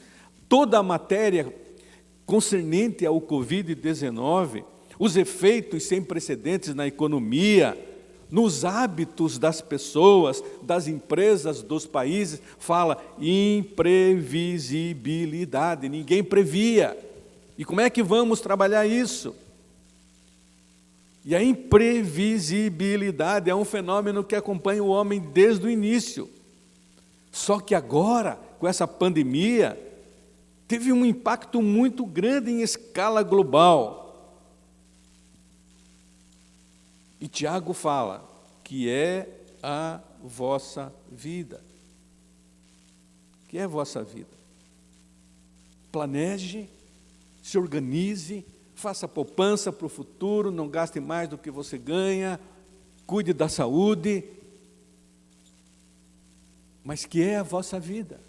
toda a matéria concernente ao Covid-19, os efeitos sem precedentes na economia, nos hábitos das pessoas, das empresas, dos países, fala imprevisibilidade, ninguém previa. E como é que vamos trabalhar isso? E a imprevisibilidade é um fenômeno que acompanha o homem desde o início. Só que agora, com essa pandemia, teve um impacto muito grande em escala global. E Tiago fala que é a vossa vida. Que é a vossa vida. Planeje, se organize, faça poupança para o futuro, não gaste mais do que você ganha, cuide da saúde, mas que é a vossa vida.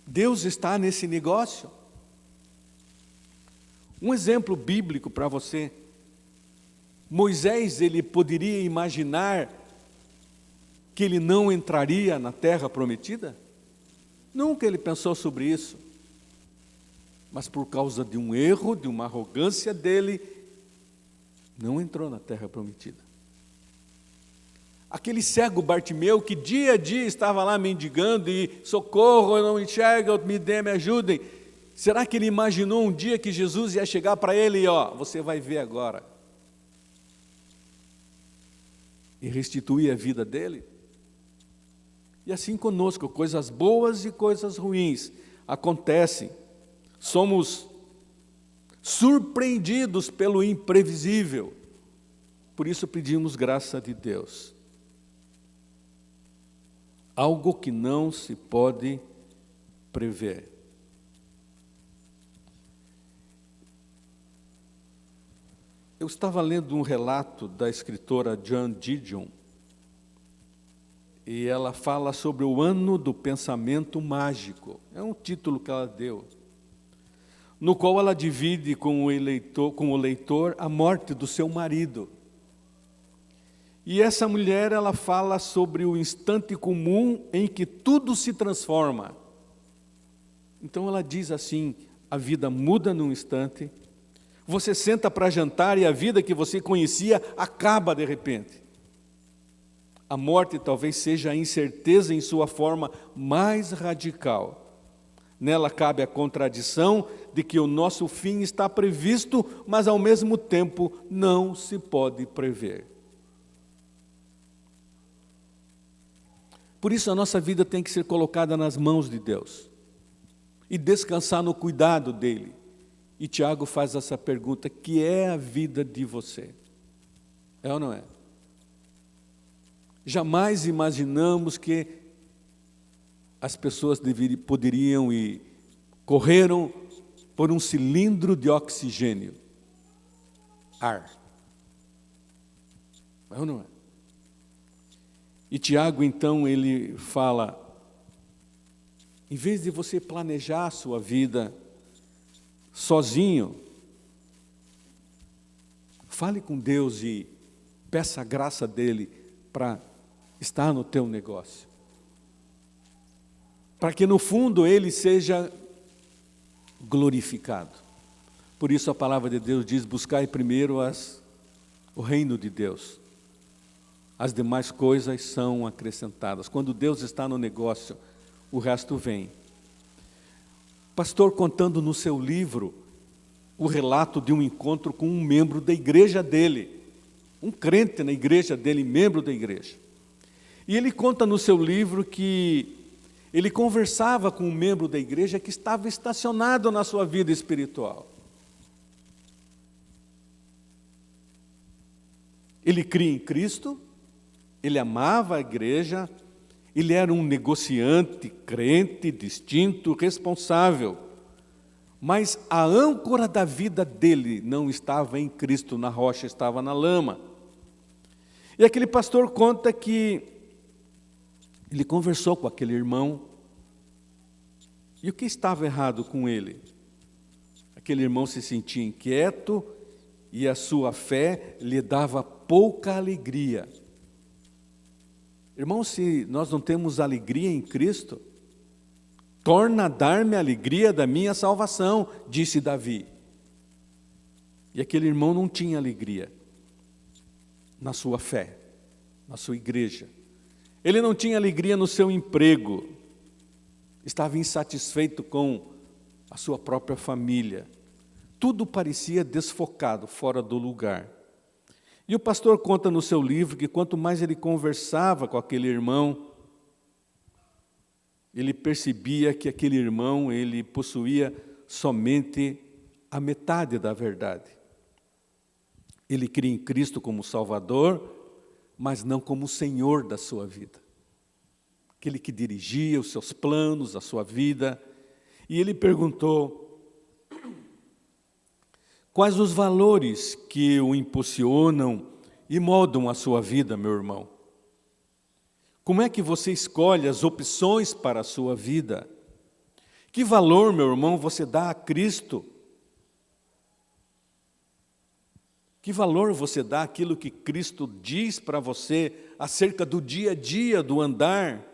Deus está nesse negócio. Um exemplo bíblico para você. Moisés, ele poderia imaginar que ele não entraria na terra prometida? Nunca ele pensou sobre isso. Mas por causa de um erro, de uma arrogância dele, não entrou na terra prometida. Aquele cego Bartimeu que dia a dia estava lá mendigando e socorro, eu não enxergo, me ajudem. Será que ele imaginou um dia que Jesus ia chegar para ele e você vai ver agora? E restituir a vida dele? E assim conosco, coisas boas e coisas ruins acontecem. Somos surpreendidos pelo imprevisível. Por isso pedimos graça de Deus. Algo que não se pode prever. Eu estava lendo um relato da escritora Joan Didion, e ela fala sobre o ano do pensamento mágico. É um título que ela deu, no qual ela divide com o leitor a morte do seu marido. E essa mulher, ela fala sobre o instante comum em que tudo se transforma. Então ela diz assim, a vida muda num instante, você senta para jantar e a vida que você conhecia acaba de repente. A morte talvez seja a incerteza em sua forma mais radical. Nela cabe a contradição de que o nosso fim está previsto, mas ao mesmo tempo não se pode prever. Por isso a nossa vida tem que ser colocada nas mãos de Deus e descansar no cuidado dele. E Tiago faz essa pergunta, que é a vida de você? É ou não é? Jamais imaginamos que as pessoas poderiam e correram por um cilindro de oxigênio, ar. É ou não é? E Tiago, então, ele fala, em vez de você planejar a sua vida sozinho, fale com Deus e peça a graça dele para estar no teu negócio. Para que no fundo ele seja glorificado. Por isso a palavra de Deus diz, buscai primeiro o reino de Deus. As demais coisas são acrescentadas. Quando Deus está no negócio, o resto vem. Pastor contando no seu livro o relato de um encontro com um membro da igreja dele, um crente na igreja dele, membro da igreja. E ele conta no seu livro que ele conversava com um membro da igreja que estava estacionado na sua vida espiritual. Ele cria em Cristo, ele amava a igreja, ele era um negociante, crente, distinto, responsável. Mas a âncora da vida dele não estava em Cristo, na rocha, estava na lama. E aquele pastor conta que ele conversou com aquele irmão. E o que estava errado com ele? Aquele irmão se sentia inquieto e a sua fé lhe dava pouca alegria. Irmão, se nós não temos alegria em Cristo, torna a dar-me a alegria da minha salvação, disse Davi. E aquele irmão não tinha alegria na sua fé, na sua igreja. Ele não tinha alegria no seu emprego, estava insatisfeito com a sua própria família. Tudo parecia desfocado, fora do lugar. E o pastor conta no seu livro que quanto mais ele conversava com aquele irmão, ele percebia que aquele irmão, ele possuía somente a metade da verdade. Ele cria em Cristo como Salvador, mas não como Senhor da sua vida. Aquele que dirigia os seus planos, a sua vida. E ele perguntou: quais os valores que o impulsionam e moldam a sua vida, meu irmão? Como é que você escolhe as opções para a sua vida? Que valor, meu irmão, você dá a Cristo? Que valor você dá àquilo que Cristo diz para você acerca do dia a dia, do andar?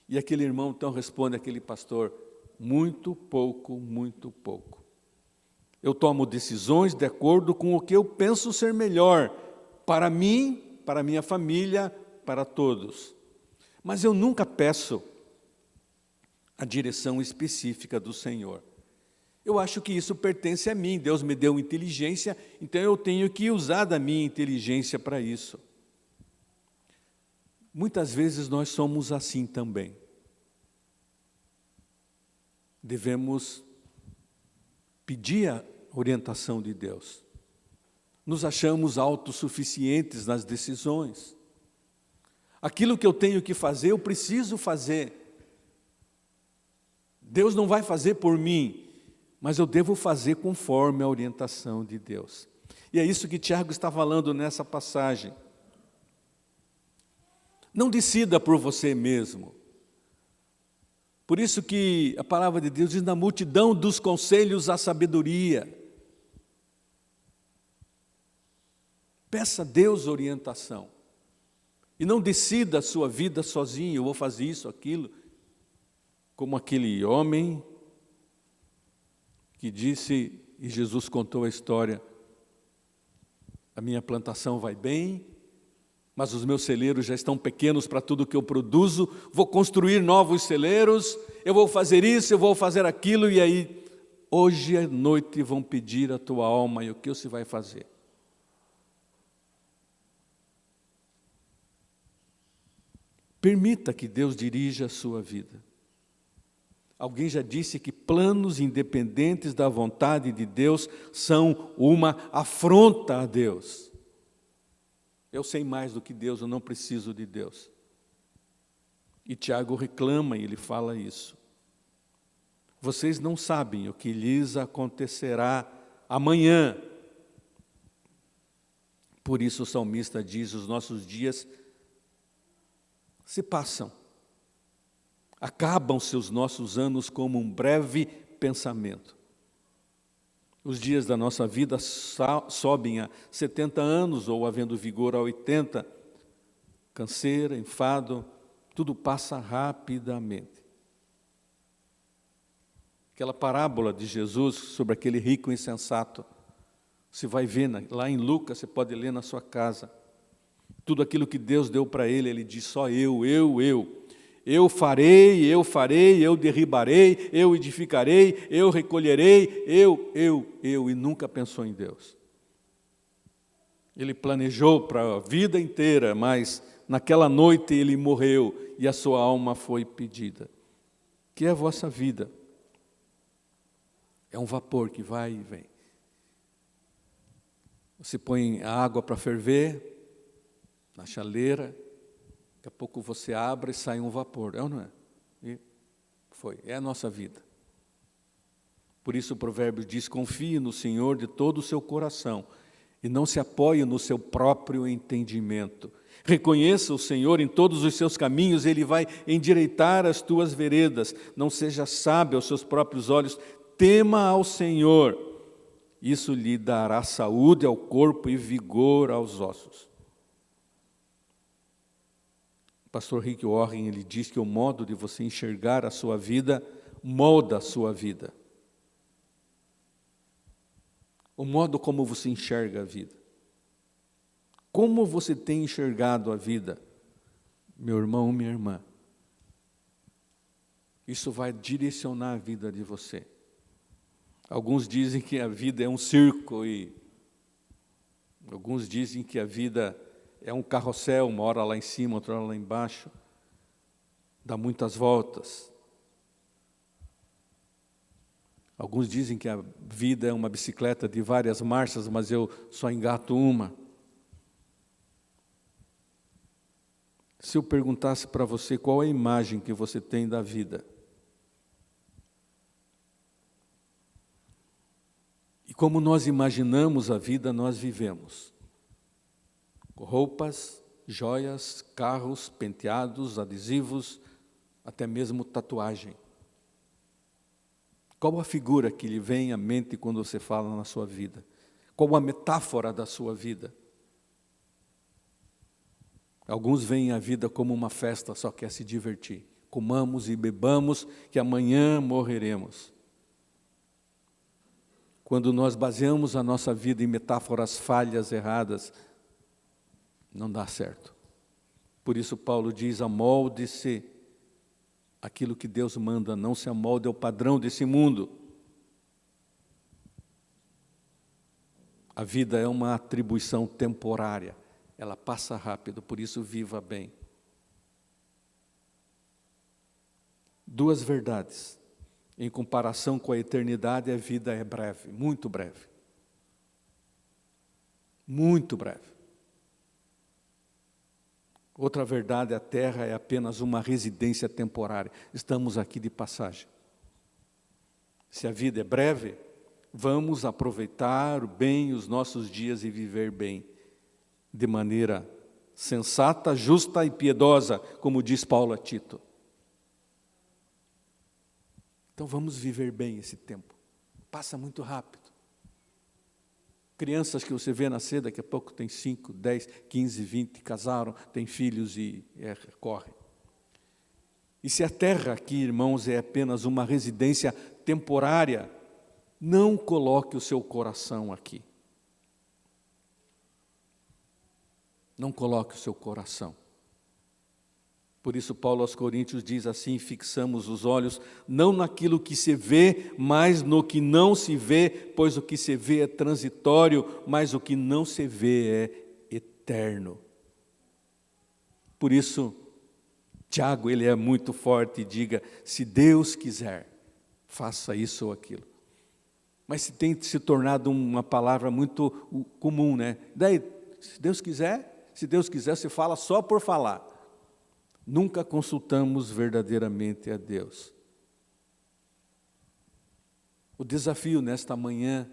E aquele irmão então responde àquele pastor: muito pouco, muito pouco. Eu tomo decisões de acordo com o que eu penso ser melhor para mim, para minha família, para todos. Mas eu nunca peço a direção específica do Senhor. Eu acho que isso pertence a mim. Deus me deu inteligência, então eu tenho que usar da minha inteligência para isso. Muitas vezes nós somos assim também. Devemos pedir a orientação de Deus. Nos achamos autossuficientes nas decisões. Aquilo que eu tenho que fazer, eu preciso fazer. Deus não vai fazer por mim, mas eu devo fazer conforme a orientação de Deus. E é isso que Tiago está falando nessa passagem. Não decida por você mesmo. Por isso que a palavra de Deus diz: na multidão dos conselhos a sabedoria. Peça a Deus orientação. E não decida a sua vida sozinho: eu vou fazer isso, aquilo. Como aquele homem que disse, e Jesus contou a história: a minha plantação vai bem, mas os meus celeiros já estão pequenos para tudo que eu produzo, vou construir novos celeiros, eu vou fazer isso, eu vou fazer aquilo, e aí, hoje à noite vão pedir a tua alma, e o que você vai fazer? Permita que Deus dirija a sua vida. Alguém já disse que planos independentes da vontade de Deus são uma afronta a Deus. Eu sei mais do que Deus, eu não preciso de Deus. E Tiago reclama e ele fala isso. Vocês não sabem o que lhes acontecerá amanhã. Por isso o salmista diz: os nossos dias se passam. Acabam-se os nossos anos como um breve pensamento. Os dias da nossa vida sobem a 70 anos, ou havendo vigor a 80. Canseira, enfado, tudo passa rapidamente. Aquela parábola de Jesus sobre aquele rico insensato, você vai ver lá em Lucas, você pode ler na sua casa. Tudo aquilo que Deus deu para ele, ele diz: só eu. Eu farei, eu derribarei, eu edificarei, eu recolherei, e nunca pensou em Deus. Ele planejou para a vida inteira, mas naquela noite ele morreu e a sua alma foi pedida. Que é a vossa vida? É um vapor que vai e vem. Você põe a água para ferver na chaleira, daqui a pouco você abre e sai um vapor, é ou não é? E é a nossa vida. Por isso o provérbio diz: confie no Senhor de todo o seu coração e não se apoie no seu próprio entendimento. Reconheça o Senhor em todos os seus caminhos, Ele vai endireitar as tuas veredas. Não seja sábio aos seus próprios olhos, tema ao Senhor. Isso lhe dará saúde ao corpo e vigor aos ossos. O pastor Rick Warren, ele diz que o modo de você enxergar a sua vida molda a sua vida. O modo como você enxerga a vida. Como você tem enxergado a vida, meu irmão, minha irmã? Isso vai direcionar a vida de você. Alguns dizem que a vida é um circo e Alguns dizem que a vida é um carrossel, uma hora lá em cima, outra hora lá embaixo, dá muitas voltas. Alguns dizem que a vida é uma bicicleta de várias marchas, mas eu só engato uma. Se eu perguntasse para você qual é a imagem que você tem da vida, e como nós imaginamos a vida, nós vivemos. Roupas, joias, carros, penteados, adesivos, até mesmo tatuagem. Qual a figura que lhe vem à mente quando você fala na sua vida? Qual a metáfora da sua vida? Alguns veem a vida como uma festa, só quer se divertir. Comamos e bebamos, que amanhã morreremos. Quando nós baseamos a nossa vida em metáforas falhas, erradas, não dá certo. Por isso Paulo diz, amolde-se aquilo que Deus manda, não se amolde ao padrão desse mundo. A vida é uma atribuição temporária, ela passa rápido, por isso viva bem. Duas verdades. Em comparação com a eternidade, a vida é breve, muito breve. Muito breve. Outra verdade, a terra é apenas uma residência temporária. Estamos aqui de passagem. Se a vida é breve, vamos aproveitar bem os nossos dias e viver bem, de maneira sensata, justa e piedosa, como diz Paulo a Tito. Então vamos viver bem esse tempo. Passa muito rápido. Crianças que você vê nascer, daqui a pouco tem 5, 10, 15, 20, casaram, têm filhos e correm. E se a terra aqui, irmãos, é apenas uma residência temporária, não coloque o seu coração aqui. Não coloque o seu coração. Por isso Paulo aos Coríntios diz assim, fixamos os olhos não naquilo que se vê, mas no que não se vê, pois o que se vê é transitório, mas o que não se vê é eterno. Por isso, Tiago, ele é muito forte e diga, se Deus quiser, faça isso ou aquilo. Mas se tem se tornado uma palavra muito comum, né? Daí, se Deus quiser, você fala só por falar. Nunca consultamos verdadeiramente a Deus. O desafio nesta manhã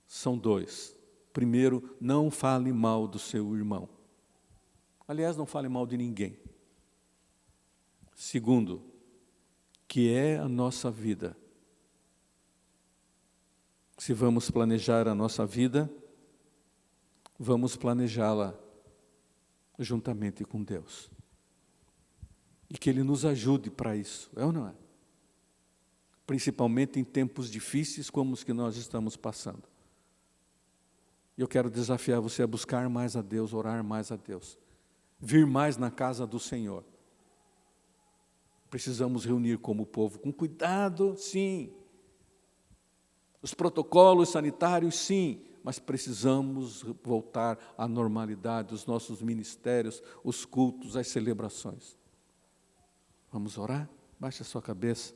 são dois. Primeiro, não fale mal do seu irmão. Aliás, não fale mal de ninguém. Segundo, que é a nossa vida. Se vamos planejar a nossa vida, vamos planejá-la juntamente com Deus. E que Ele nos ajude para isso, é ou não é? Principalmente em tempos difíceis como os que nós estamos passando. Eu quero desafiar você a buscar mais a Deus, orar mais a Deus, vir mais na casa do Senhor. Precisamos reunir como povo, com cuidado, sim. Os protocolos sanitários, sim, mas precisamos voltar à normalidade, os nossos ministérios, os cultos, as celebrações. Vamos orar? Baixe a sua cabeça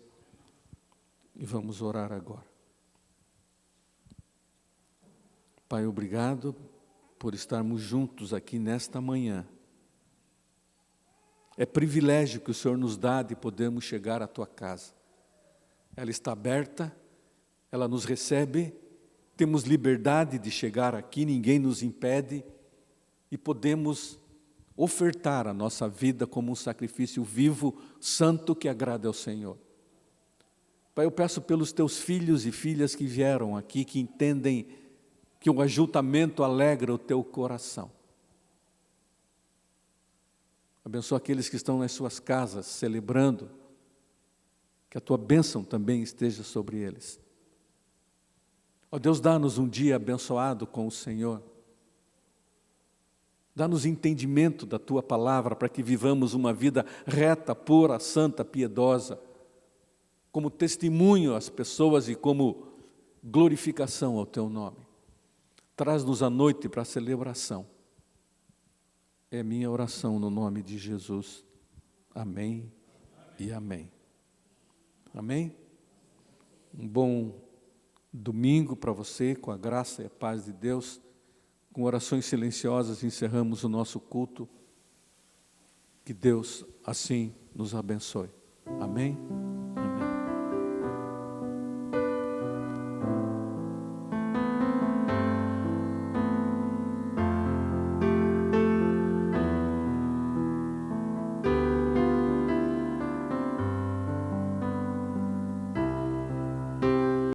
e vamos orar agora. Pai, obrigado por estarmos juntos aqui nesta manhã. É privilégio que o Senhor nos dá de podermos chegar à Tua casa. Ela está aberta, ela nos recebe, temos liberdade de chegar aqui, ninguém nos impede e podemos ofertar a nossa vida como um sacrifício vivo, santo, que agrada ao Senhor. Pai, eu peço pelos Teus filhos e filhas que vieram aqui, que entendem que o ajuntamento alegra o Teu coração. Abençoa aqueles que estão nas suas casas celebrando, que a Tua bênção também esteja sobre eles. Ó Deus, dá-nos um dia abençoado com o Senhor. Dá-nos entendimento da Tua palavra para que vivamos uma vida reta, pura, santa, piedosa, como testemunho às pessoas e como glorificação ao Teu nome. traz-nos à noite para a celebração. É minha oração no nome de Jesus. Amém e amém. Amém? Um bom domingo para você, com a graça e a paz de Deus. Com orações silenciosas encerramos o nosso culto. Que Deus assim nos abençoe. Amém?